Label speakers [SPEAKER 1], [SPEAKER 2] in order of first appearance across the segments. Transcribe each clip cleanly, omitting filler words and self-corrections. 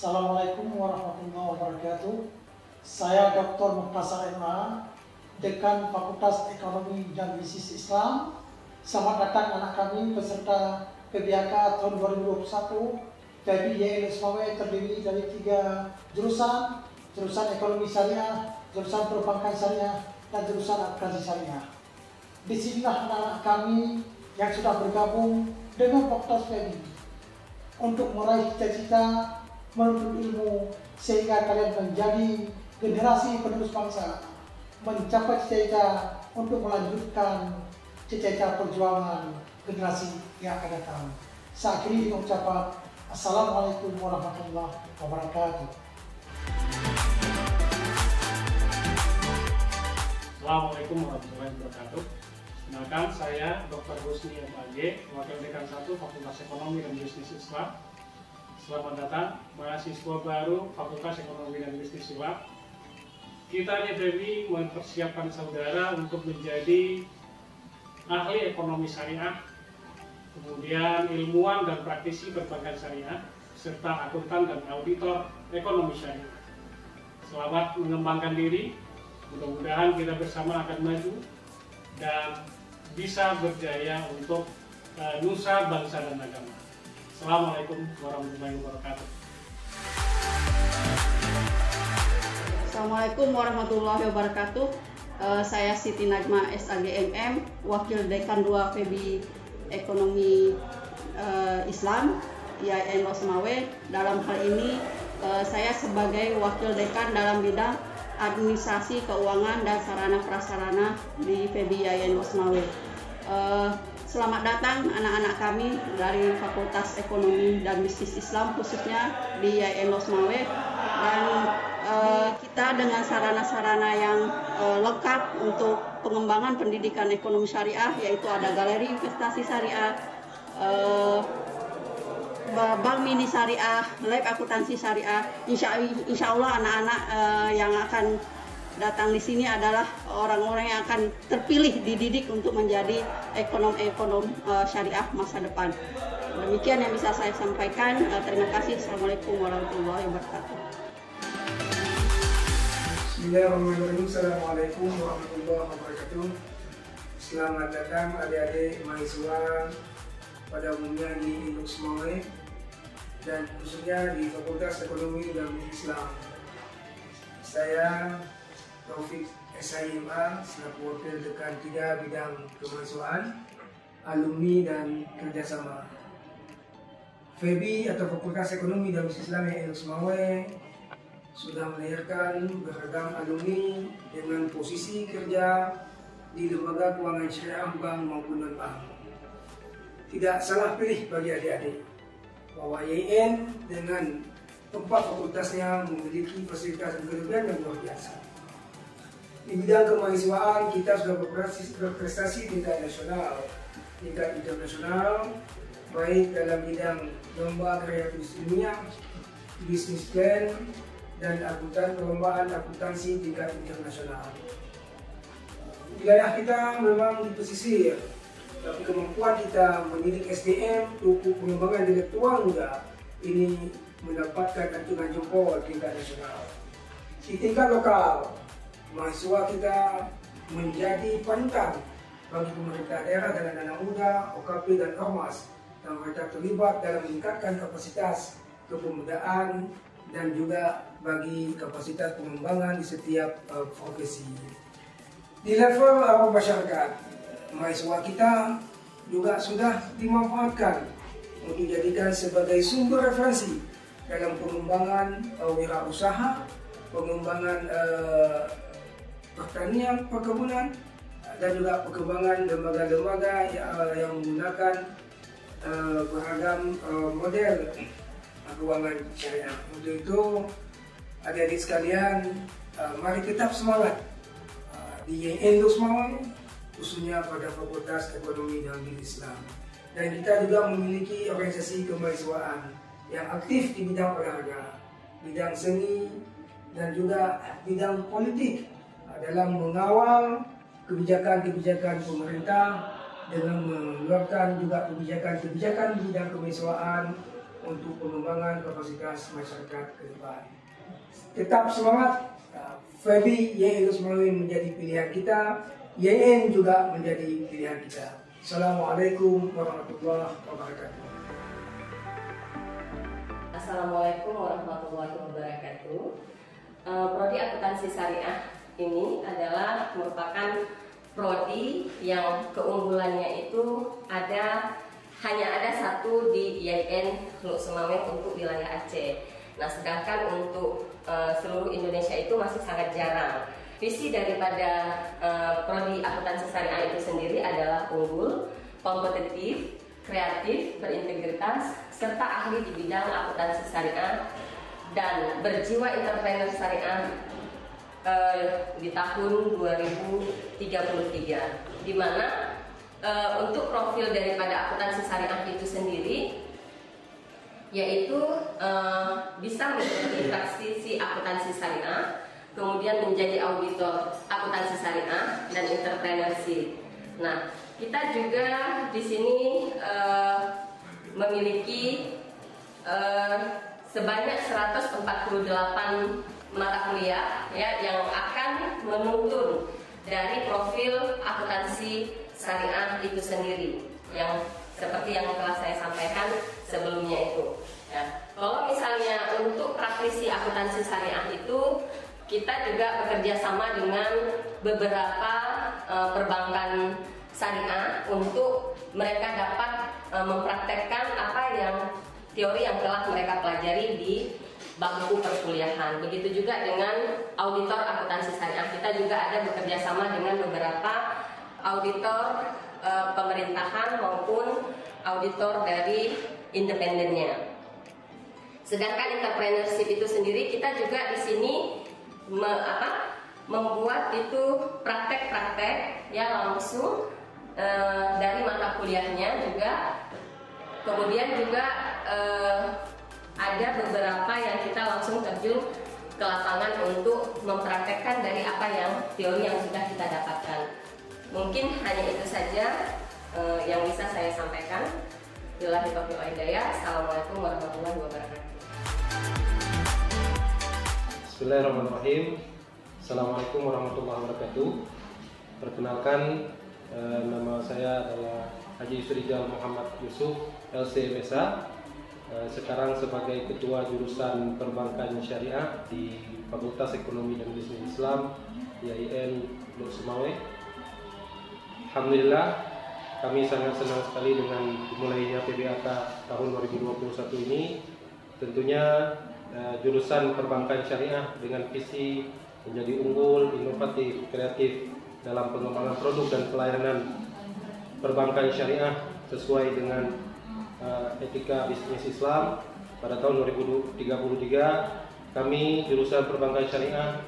[SPEAKER 1] Assalamualaikum warahmatullahi wabarakatuh. Saya Dr. Mukhtasar MA, Dekan Fakultas Ekonomi dan Bisnis Islam. Selamat datang anak kami peserta PBHK tahun 2021. FEBI YN SMAW terdiri dari 3 jurusan, jurusan Ekonomi Syariah, jurusan Perbankan Syariah, dan jurusan Akuntansi Syariah. Disinilah anak-anak kami yang sudah bergabung dengan Fakultas FEBI untuk meraih cita-cita menuntut ilmu sehingga kalian menjadi generasi penerus bangsa, mencapai cita-cita untuk melanjutkan cita-cita perjuangan generasi yang akan datang. Saya akhiri dengan ucapan Assalamualaikum warahmatullahi wabarakatuh.
[SPEAKER 2] Assalamualaikum warahmatullahi wabarakatuh. Kenalkan, saya Dr. Husni MAG, Wakil Dekan 1 Fakultas Ekonomi dan Bisnis Islam. Selamat datang mahasiswa baru Fakultas Ekonomi dan Bisnis Islam. Kita di FEBI mempersiapkan saudara untuk menjadi ahli ekonomi syariah, kemudian ilmuwan dan praktisi perbankan syariah, serta akuntan dan auditor ekonomi syariah. Selamat mengembangkan diri, mudah-mudahan kita bersama akan maju dan bisa berjaya untuk nusa, bangsa, dan agama. Assalamualaikum warahmatullahi wabarakatuh.
[SPEAKER 3] Assalamualaikum warahmatullahi wabarakatuh. Saya Siti Najma SAGMM, Wakil Dekan 2 FEBI Ekonomi Islam YN Losmawe. Dalam hal ini saya sebagai Wakil Dekan dalam bidang administrasi keuangan dan sarana prasarana di FEBI YN Losmawe. Selamat datang anak-anak kami dari Fakultas Ekonomi dan Bisnis Islam, khususnya di YN Losmawe, dan kita dengan sarana-sarana yang lengkap untuk pengembangan pendidikan ekonomi syariah, yaitu ada galeri investasi syariah, bank mini syariah, lab akuntansi syariah. Insya Allah anak-anak yang akan datang di sini adalah orang-orang yang akan terpilih dididik untuk menjadi ekonom syariah masa depan. Demikian yang bisa saya sampaikan. Terima kasih. Assalamualaikum warahmatullahi wabarakatuh.
[SPEAKER 4] Bismillahirrahmanirrahim. Assalamualaikum warahmatullahi wabarakatuh. Selamat datang adik-adik mahasiswa pada umumnya di Losmawe dan khususnya di Fakultas Ekonomi dan Bisnis Islam. Saya Taufik SIMA selaku Wakil Dekan 3 bidang kemahasiswaan, alumni dan kerjasama. FEBI atau Fakultas Ekonomi dan Bisnis Islam YN Losmawe sudah melahirkan beragam alumni dengan posisi kerja di lembaga keuangan syariah, bank maupun non-bank. Tidak salah pilih bagi adik-adik bahwa YN dengan tempat fakultasnya memiliki fasilitas dan kelebihan yang luar biasa. Di bidang kemahasiswaan kita sudah berprestasi tingkat nasional, tingkat internasional, baik dalam bidang lomba karya tulis ilmiah, bisnis plan, dan perlombaan akuntansi tingkat internasional. Wilayah kita memang di pesisir, tapi kemampuan kita mendidik SDM untuk pengembangan intelektual muda ini mendapatkan acungan jempol tingkat nasional. Di tingkat lokal, mahasiswa kita menjadi panutan bagi pemerintah daerah dan anak muda, OKP dan Ormas, yang mereka terlibat dalam meningkatkan kapasitas kepemudaan dan juga bagi kapasitas pengembangan di setiap profesi. Di level masyarakat, mahasiswa kita juga sudah dimanfaatkan untuk dijadikan sebagai sumber referensi dalam pengembangan wirausaha, pengembangan pertanian, perkebunan, dan juga perkembangan lembaga-lembaga yang menggunakan beragam model keuangan syariah. Untuk itu, adik-adik sekalian, mari tetap semangat di YN Losmawe, khususnya pada Fakultas Ekonomi dan Bisnis Islam. Dan kita juga memiliki organisasi kemahasiswaan yang aktif di bidang olahraga, bidang seni, dan juga bidang politik dalam mengawal kebijakan-kebijakan pemerintah dengan mengeluarkan juga kebijakan-kebijakan di bidang kemahasiswaan untuk pengembangan kapasitas masyarakat ke depan. Tetap semangat, FEBI YN Lok Sumawe menjadi pilihan kita, YN juga menjadi pilihan kita. Assalamualaikum warahmatullahi wabarakatuh.
[SPEAKER 5] Assalamualaikum warahmatullahi wabarakatuh. Prodi Akuntansi Syariah ini adalah merupakan prodi yang keunggulannya itu hanya ada satu di YN Lok Sumawe untuk wilayah Aceh. Nah, sedangkan untuk seluruh Indonesia itu masih sangat jarang. Visi daripada prodi Akuntansi Syariah itu sendiri adalah unggul, kompetitif, kreatif, berintegritas, serta ahli di bidang akuntansi syariah dan berjiwa entrepreneur syariah di tahun 2033, di mana untuk profil daripada akuntansi syariah itu sendiri yaitu bisa mengikuti praktisi akuntansi syariah, kemudian menjadi auditor akuntansi syariah dan entrepreneurship. Nah, kita juga di sini memiliki sebanyak 148 mata kuliah ya yang akan menuntun dari profil akuntansi syariah itu sendiri, yang seperti yang telah saya sampaikan sebelumnya itu. Ya. Kalau misalnya untuk praktisi akuntansi syariah itu kita juga bekerja sama dengan beberapa perbankan syariah untuk mereka dapat mempraktekkan apa yang teori yang telah mereka pelajari di bangku perkuliahan. Begitu juga dengan auditor akuntansi syariah, kita juga ada bekerja sama dengan beberapa auditor pemerintahan maupun auditor dari independennya. Sedangkan entrepreneurship itu sendiri kita juga di sini membuat itu praktek-praktek ya langsung dari mata kuliahnya juga. Kemudian juga ada beberapa yang kita langsung terjun ke lapangan untuk mempraktekkan dari apa yang teori yang sudah kita dapatkan. Mungkin hanya itu saja yang bisa saya sampaikan. Billahi taufiq wal hidayah. Assalamualaikum warahmatullahi wabarakatuh.
[SPEAKER 6] Bismillahirrahmanirrahim. Assalamualaikum warahmatullahi wabarakatuh. Perkenalkan, nama saya adalah Haji Surijal Muhammad Yusuf, LC-MSA. Sekarang sebagai Ketua Jurusan Perbankan Syariah di Fakultas Ekonomi dan Bisnis Islam YN Lok Sumawe. Alhamdulillah, kami sangat senang sekali dengan dimulainya PBAK tahun 2021 ini. Tentunya jurusan perbankan syariah dengan visi menjadi unggul, inovatif, kreatif dalam pengembangan produk dan pelayanan perbankan syariah sesuai dengan etika bisnis Islam. Pada tahun 2033 kami jurusan perbankan syariah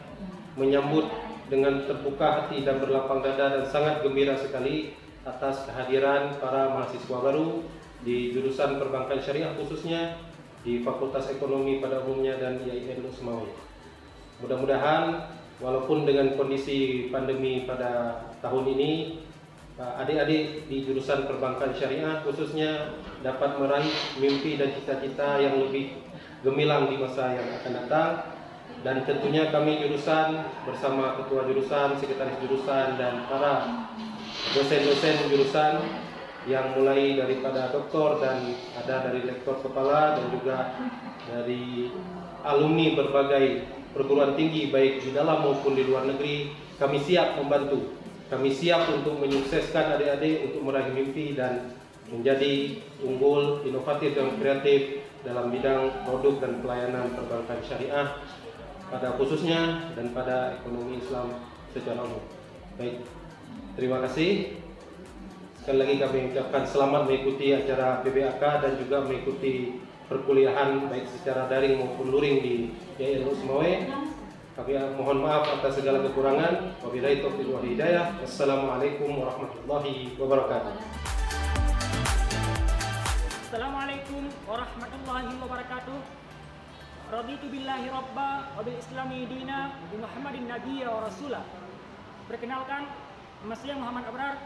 [SPEAKER 6] menyambut dengan terbuka hati dan berlapang dada dan sangat gembira sekali atas kehadiran para mahasiswa baru di jurusan perbankan syariah, khususnya di Fakultas Ekonomi pada umumnya dan YN Lok Sumawe. Mudah-mudahan walaupun dengan kondisi pandemi pada tahun ini, adik-adik di jurusan perbankan syariah khususnya dapat meraih mimpi dan cita-cita yang lebih gemilang di masa yang akan datang. Dan tentunya kami jurusan bersama ketua jurusan, sekretaris jurusan, dan para dosen-dosen jurusan yang mulai daripada doktor dan ada dari rektor kepala dan juga dari alumni berbagai perguruan tinggi baik di dalam maupun di luar negeri, kami siap membantu. Kami siap untuk menyukseskan adik-adik untuk meraih mimpi dan menjadi unggul, inovatif dan kreatif dalam bidang produk dan pelayanan perbankan syariah pada khususnya dan pada ekonomi Islam secara umum. Baik, terima kasih. Sekali lagi kami ucapkan selamat mengikuti acara PBAK dan juga mengikuti perkuliahan baik secara daring maupun luring di YN Lok Sumawe. Kami mohon maaf atas segala kekurangan. Wabillahi taufiq wal hidayah. Wassalamualaikum warahmatullahi wabarakatuh.
[SPEAKER 7] Assalamualaikum warahmatullahi wabarakatuh. Raditu billahi rabba wa bil islami dina wa Muhammadin nabiyya wa rasulah. Perkenalkan, nama saya Muhammad Abrar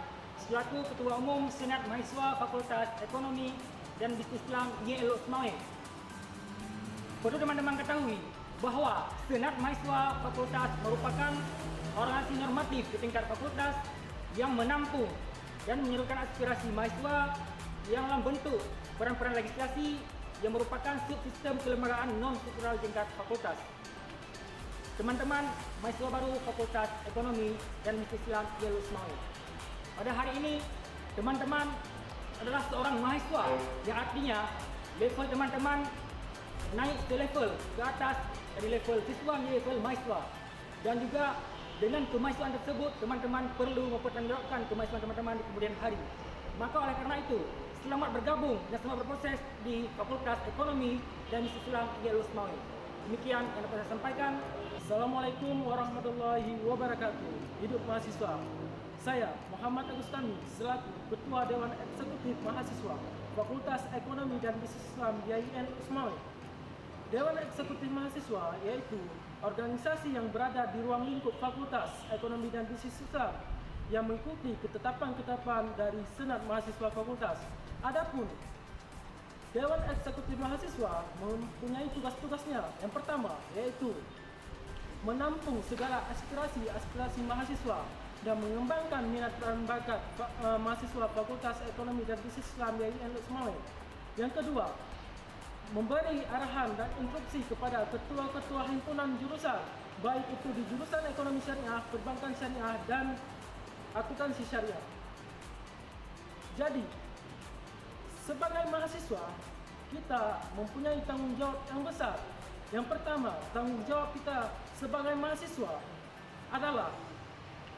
[SPEAKER 7] selaku Ketua Umum Senat Mahasiswa Fakultas Ekonomi dan Bisnis Islam YN Lok Sumawe. perlu teman-teman ketahui bahwa Senat Mahasiswa Fakultas merupakan organisasi normatif di tingkat fakultas yang menampung dan menyerukan aspirasi mahasiswa yang dalam bentuk peran-peran legislasi yang merupakan subsistem kelembagaan non-struktural tingkat fakultas. Teman-teman mahasiswa baru Fakultas Ekonomi dan Bisnis Islam IAIN Usmawi. Pada hari ini, teman-teman adalah seorang mahasiswa yang artinya level teman-teman naik ke level ke atas dari level siswa menjadi level mahasiswa. Dan juga dengan kemahasiswaan tersebut, teman-teman perlu mempertanggungjawabkan kemahasiswaan teman-teman di kemudian hari. Maka oleh karena itu, selamat bergabung dan selamat berproses di Fakultas Ekonomi dan Bisnis Islam IAIN Usmawi. Demikian yang dapat saya sampaikan. Assalamualaikum warahmatullahi wabarakatuh. Hidup mahasiswa. Saya Muhammad Agustami selaku Ketua Dewan Eksekutif Mahasiswa Fakultas Ekonomi dan Bisnis Islam IAIN Usmawi. Dewan Eksekutif Mahasiswa yaitu organisasi yang berada di ruang lingkup Fakultas Ekonomi dan Bisnis Islam yang mengikuti ketetapan-ketetapan dari Senat Mahasiswa Fakultas. Adapun Dewan Eksekutif Mahasiswa mempunyai tugas-tugasnya. Yang pertama yaitu menampung segala aspirasi mahasiswa dan mengembangkan minat dan bakat mahasiswa Fakultas Ekonomi dan Bisnis Islam IAIN Usmawi. Yang kedua, memberi arahan dan instruksi kepada ketua-ketua himpunan jurusan, baik itu di jurusan ekonomi syariah, perbankan syariah, dan akuntansi syariah. Jadi, sebagai mahasiswa, kita mempunyai tanggung jawab yang besar. Yang pertama, tanggung jawab kita sebagai mahasiswa adalah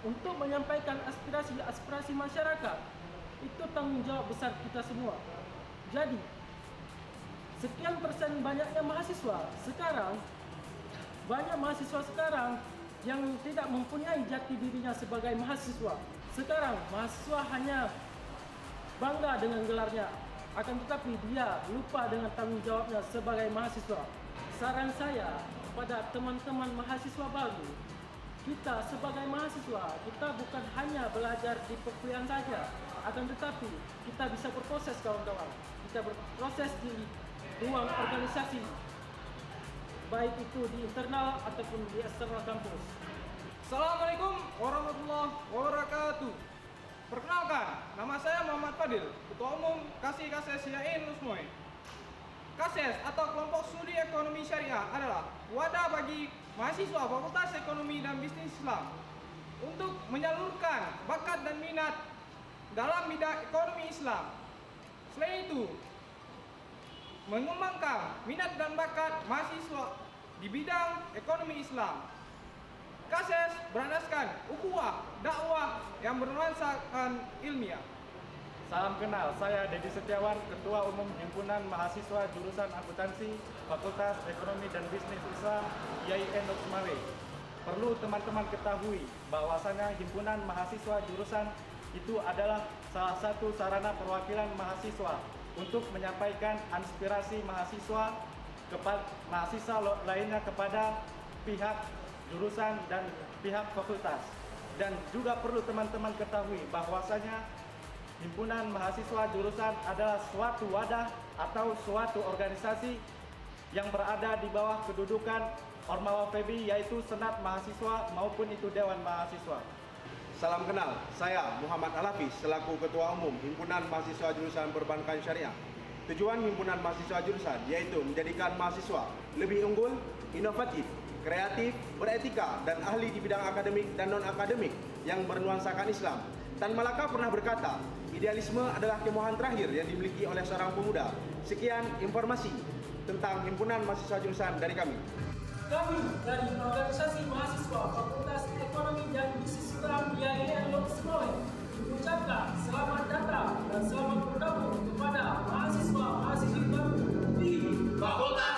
[SPEAKER 7] untuk menyampaikan aspirasi masyarakat. Itu tanggung jawab besar kita semua. Jadi, sekian persen banyaknya mahasiswa sekarang, banyak mahasiswa sekarang yang tidak mempunyai jati dirinya sebagai mahasiswa. Sekarang mahasiswa hanya bangga dengan gelarnya, akan tetapi dia lupa dengan tanggung jawabnya sebagai mahasiswa. Saran saya kepada teman-teman mahasiswa baru, kita sebagai mahasiswa, kita bukan hanya belajar di perkuliahan saja, akan tetapi kita bisa berproses kawan-kawan. Kita berproses di ruang organisasi, baik itu di internal ataupun di eksternal kampus.
[SPEAKER 8] Assalamualaikum warahmatullahi wabarakatuh. Perkenalkan, nama saya Muhammad Fadil, Ketua Umum KASES IAIN Usmawi. KASES atau Kelompok Studi Ekonomi Syariah adalah wadah bagi mahasiswa Fakultas Ekonomi dan Bisnis Islam untuk menyalurkan bakat dan minat dalam bidang ekonomi Islam. Selain itu, mengembangkan minat dan bakat mahasiswa di bidang ekonomi Islam. KASES berandaskan ukhuwah dakwah yang bernuansakan ilmiah.
[SPEAKER 9] Salam kenal, saya Dedi Setiawan, Ketua Umum Himpunan Mahasiswa Jurusan Akuntansi Fakultas Ekonomi dan Bisnis Islam IAIN Usmawi. Perlu teman-teman ketahui bahwasanya Himpunan Mahasiswa Jurusan itu adalah salah satu sarana perwakilan mahasiswa untuk menyampaikan aspirasi mahasiswa lainnya kepada pihak jurusan dan pihak fakultas. Dan juga perlu teman-teman ketahui bahwasanya Himpunan Mahasiswa Jurusan adalah suatu wadah atau suatu organisasi yang berada di bawah kedudukan Ormawa FEBI, yaitu Senat Mahasiswa maupun itu Dewan Mahasiswa.
[SPEAKER 10] Salam kenal, saya Muhammad Al-Hafiz selaku Ketua Umum Himpunan Mahasiswa Jurusan Perbankan Syariah. Tujuan Himpunan Mahasiswa Jurusan yaitu menjadikan mahasiswa lebih unggul, inovatif, kreatif, beretika, dan ahli di bidang akademik dan non-akademik yang bernuansakan Islam. Tan Malaka pernah berkata, idealisme adalah kemauan terakhir yang dimiliki oleh seorang pemuda. Sekian informasi tentang Himpunan Mahasiswa Jurusan dari kami.
[SPEAKER 7] Kami dari organisasi mahasiswa Fakultas Ekonomi dan Bisnis Islam IAIN Usmawi mengucapkan selamat datang dan selamat bergabung kepada mahasiswa-mahasiswi baru di Fakultas